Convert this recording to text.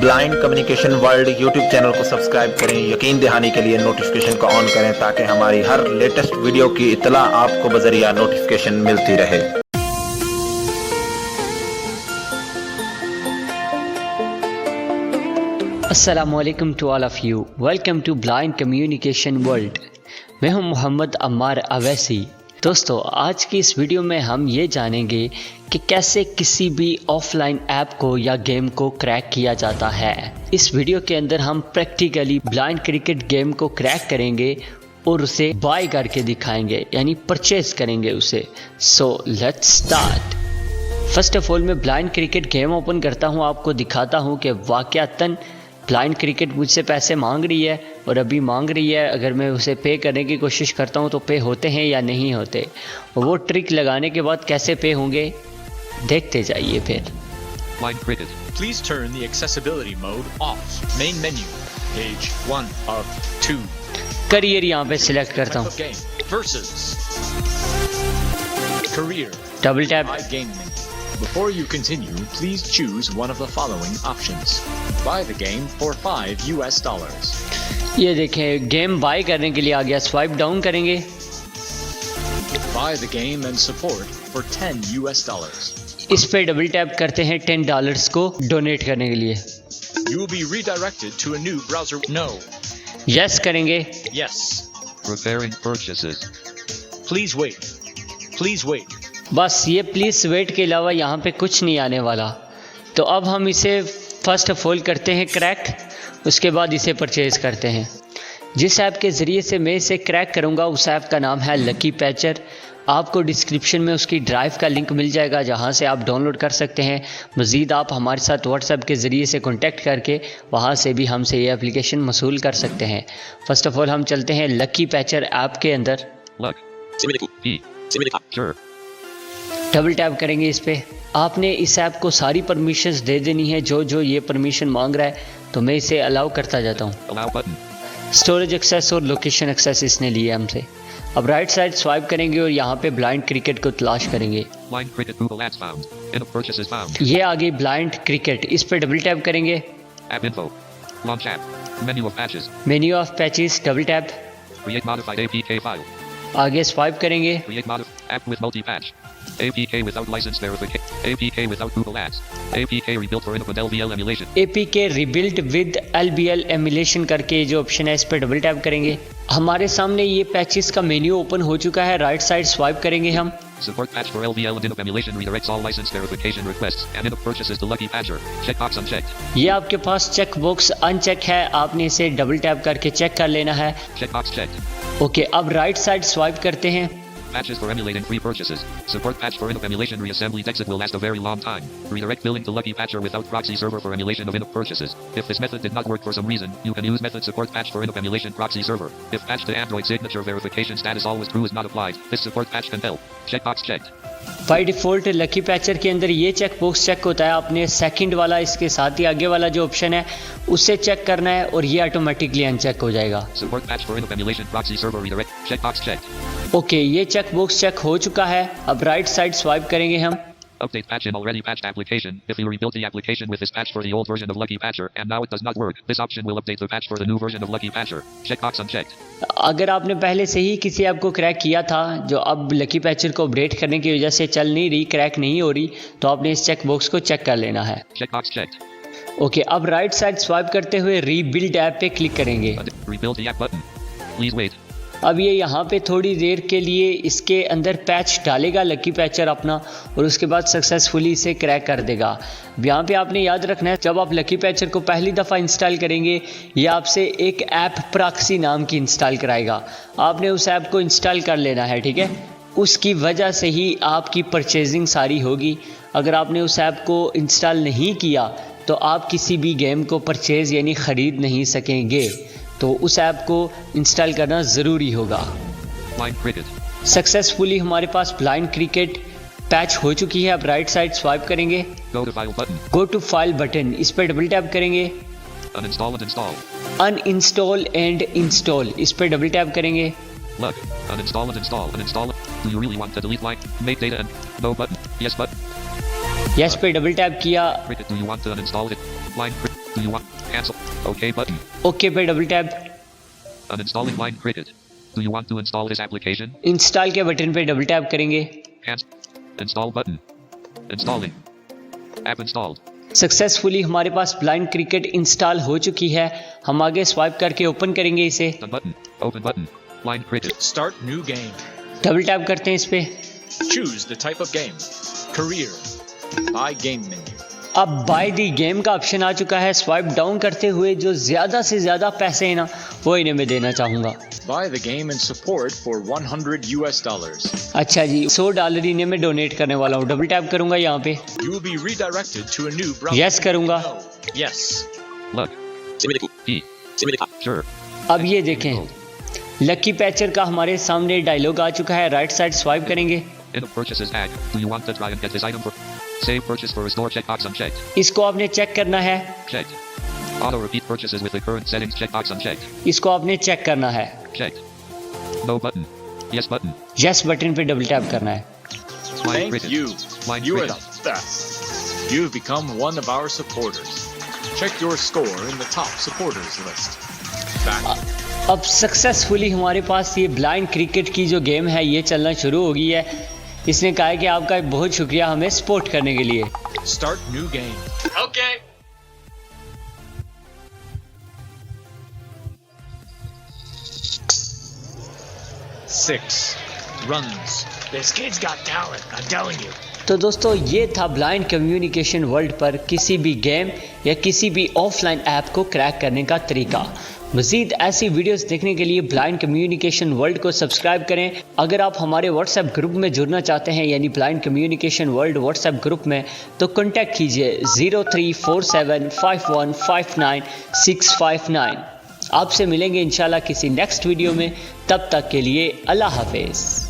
Blind communication world YouTube channel को subscribe करें। यकीन दहानी के लिए नोटिफिकेशन को ऑन करें ताकि हमारी हर लेटेस्ट वीडियो की इतला आपको बजरिया नोटिफिकेशन मिलती रहे। अस्सलामुअलैकुम to all of you, welcome to blind communication world. मैं हूं मोहम्मद अम्मार अवैसी। दोस्तों, आज की इस वीडियो में हम ये जानेंगे कि कैसे किसी भी ऑफलाइन ऐप को या गेम को क्रैक किया जाता है। इस वीडियो के अंदर हम प्रैक्टिकली ब्लाइंड क्रिकेट गेम को क्रैक करेंगे और उसे बाय करके दिखाएंगे, यानी परचेज करेंगे उसे। So let's start. First of all मैं ब्लाइंड क्रिकेट गेम ओपन करता हूँ, आपको दिखाता हूँ कि वाकयातन ब्लाइंड क्रिकेट मुझसे पैसे मांग रही है और अभी मांग रही है। अगर मैं उसे पे करने की कोशिश करता हूं तो पे होते हैं या नहीं होते, वो ट्रिक लगाने के बाद कैसे पे होंगे देखते जाइए फिर। Blind cricket. Please turn the accessibility mode off. Main menu, page 1 of 2. Career यहाँ पे सिलेक्ट करता हूँ, Type of game versus career. Double tap. Buy game menu. Before you continue, please choose one of the following options. Buy the game for $5. ये देखें game bye करने के लिए आ गया, स्वाइप डाउन करेंगे। Buy the game and support for $10. इस पे double tap करते हैं $10 को डोनेट करने के लिए। You will be redirected to a new browser. No. Yes करेंगे। Yes. Preparing purchases. Please wait. Please wait. बस ये प्लीज़ वेट के अलावा यहाँ पे कुछ नहीं आने वाला। तो अब हम इसे फर्स्ट ऑफ ऑल करते हैं क्रैक, उसके बाद इसे परचेज़ करते हैं। जिस ऐप के ज़रिए से मैं इसे क्रैक करूँगा उस ऐप का नाम है लकी पैचर। आपको डिस्क्रिप्शन में उसकी ड्राइव का लिंक मिल जाएगा जहाँ से आप डाउनलोड कर सकते हैं। मज़ीद आप हमारे साथ व्हाट्सएप के ज़रिए से कॉन्टैक्ट करके वहाँ से भी हमसे ये एप्लीकेशन मसूल कर सकते हैं। फ़र्स्ट ऑफ ऑल हम चलते हैं लकी पैचर ऐप के अंदर। डबल टैप करेंगे इस पे। आपने इस ऐप को सारी परमिशंस दे देनी है जो जो ये परमिशन मांग रहा है, तो मैं इसे अलाउ करता जाता हूँ। स्टोरेज एक्सेस और लोकेशन एक्सेस इसने लिए हमसे। अब राइट साइड स्वाइप करेंगे और यहाँ पे ब्लाइंड क्रिकेट को तलाश करेंगे। Blind cricket Google Ads found. In-app purchases found. ये आ गई ब्लाइंड क्रिकेट, इस पे डबल टैप करेंगे। App info. Launch app. Menu of patches. Menu of patches, double tap. Create modified APK file. आगे स्वाइप करेंगे। Create app with multi-patch. APK without license verification. APK without Google Ads. APK rebuilt for in-app with LBL emulation. APK rebuilt with LBL emulation करके जो option है इस पे double tap करेंगे। हमारे सामने ये पैचेस का मेन्यू ओपन हो चुका है। राइट साइड स्वाइप करेंगे हम। Support patch for LBL and in-app emulation redirects all license verification requests and in-app purchases to Lucky Patcher. Checkbox unchecked. ये आपके पास चेक बॉक्स अनचेक है, आपने इसे डबल टैप करके चेक कर लेना है। Checkbox checked. ओके, अब राइट साइड स्वाइप करते हैं। Patches for emulating free purchases. Support patch for in-app emulation reassembly exit will last a very long time. Redirect billing to Lucky Patcher without proxy server for emulation of in-app purchases. If this method did not work for some reason, you can use method support patch for in-app emulation proxy server. If patch to Android signature verification status always true is not applied, this support patch can help. Checkbox checked. By default Lucky Patcher के अंदर ये check box check होता है। आपने second वाला, इसके साथ ही आगे वाला जो ऑप्शन है उससे चेक करना है और ये ऑटोमेटिकली अनचेक हो जाएगा। Support patch for in-app emulation proxy server redirect. Checkbox checked. Okay, ये चेक बॉक्स चेक हो चुका है। अब राइट साइड स्वाइप करेंगे हम। Update patch in already patched application. If you rebuilt the application with this patch for the old version of Lucky Patcher and now it does not work, this option will update the patch for the new version of Lucky Patcher. Checkbox unchecked. अगर आपने पहले से ही किसी app को crack किया था जो अब लकी पैचर को अपडेट करने की वजह से चल नहीं रही, क्रैक नहीं हो रही, तो आपने इस चेक बॉक्स को चेक कर लेना है। Checkbox checked. ओके, अब राइट साइड स्वाइप करते हुए रीबिल्ड ऐप पे क्लिक करेंगे। Rebuild the app button. Please wait. अब ये यहाँ पे थोड़ी देर के लिए इसके अंदर पैच डालेगा लकी पैचर अपना और उसके बाद सक्सेसफुली इसे क्रैक कर देगा। यहाँ पे आपने याद रखना है, जब आप लकी पैचर को पहली दफ़ा इंस्टॉल करेंगे ये आपसे एक ऐप प्रॉक्सी नाम की इंस्टॉल कराएगा। आपने उस ऐप को इंस्टॉल कर लेना है, ठीक है। उसकी वजह से ही आपकी परचेजिंग सारी होगी। अगर आपने उस ऐप को इंस्टॉल नहीं किया तो आप किसी भी गेम को परचेज़ यानी ख़रीद नहीं सकेंगे। तो उस ऐप को इंस्टॉल करना ज़रूरी होगा। Blind cricket. सक्सेसफुली हमारे पास ब्लाइंड क्रिकेट पैच हो चुकी है। अब राइट साइड स्वाइप करेंगे। Go to file button. Go to file button, इस पर डबल टैप करेंगे। Uninstall and install. Uninstall and install, इस पर डबल टैप करेंगे। Look. Uninstall and install. Uninstall. Do you really want to delete line? Make data and no button. Yes button. Yes पे double tap किया। Cricket. Do you want to uninstall it? Blind cricket. Do you want cancel? OK button. Okay पे double tap. Uninstalling Line Cricket. Do you want to install this application? Install के button पे double tap करेंगे। Cancel. Install button. Installing. App installed. Successfully हमारे पास blind cricket install हो चुकी है। हम आगे स्वाइप करके ओपन करेंगे इसे। Done button. Open button. Line Cricket. Start new game. Double tap करते हैं इस पे। Choose the type of game. Career. Buy game menu. अब बाय दी गेम का ऑप्शन आ चुका है। स्वाइप डाउन करते हुए जो ज़्यादा से ज़्यादा पैसे हैं ना, वो इन्हें मैं देना चाहूँगा। Buy the game and support for $100. अच्छा जी, $100 इन्हें मैं डोनेट करने वाला हूँ। डबल टैप करूँगा यहाँ पे। You will be redirected to a new browser. Yes करूँगा। No. Yes. Luck. E. Sure. अब ये देखें, लकी पैचर का हमारे सामने डायलॉग आ चुका है। राइट साइड स्वाइप करेंगे। In the purchases tag. Do you want to try and get this item for save purchase for restore checkbox unchecked? इसको आपने चेक करना है। Checked. Auto repeat purchases with the current settings checkbox unchecked. इसको आपने check करना है। Checked. No button. Yes button. Yes button पे double tap करना है। Line Thank Cricket. you. Line You are Cricket. the best. You've become one of our supporters. Check your score in the top supporters list. Back. अब successfully हमारे पास ये blind cricket की जो game है ये चलना शुरू हो गई है। इसने कहा है कि आपका बहुत शुक्रिया हमें सपोर्ट करने के लिए। Start new game. Okay. Six runs. This kid's got talent. I'm telling you. तो दोस्तों ये था ब्लाइंड कम्युनिकेशन वर्ल्ड पर किसी भी गेम या किसी भी ऑफलाइन ऐप को क्रैक करने का तरीका। मज़ीद ऐसी वीडियोस देखने के लिए ब्लाइंड कम्युनिकेशन वर्ल्ड को सब्सक्राइब करें। अगर आप हमारे व्हाट्सएप ग्रुप में जुड़ना चाहते हैं यानी blind communication world WhatsApp group में, तो कॉन्टैक्ट कीजिए 0347515959। आपसे मिलेंगे इंशाल्लाह किसी नेक्स्ट वीडियो में। तब तक के लिए अल्लाह हाफिज़।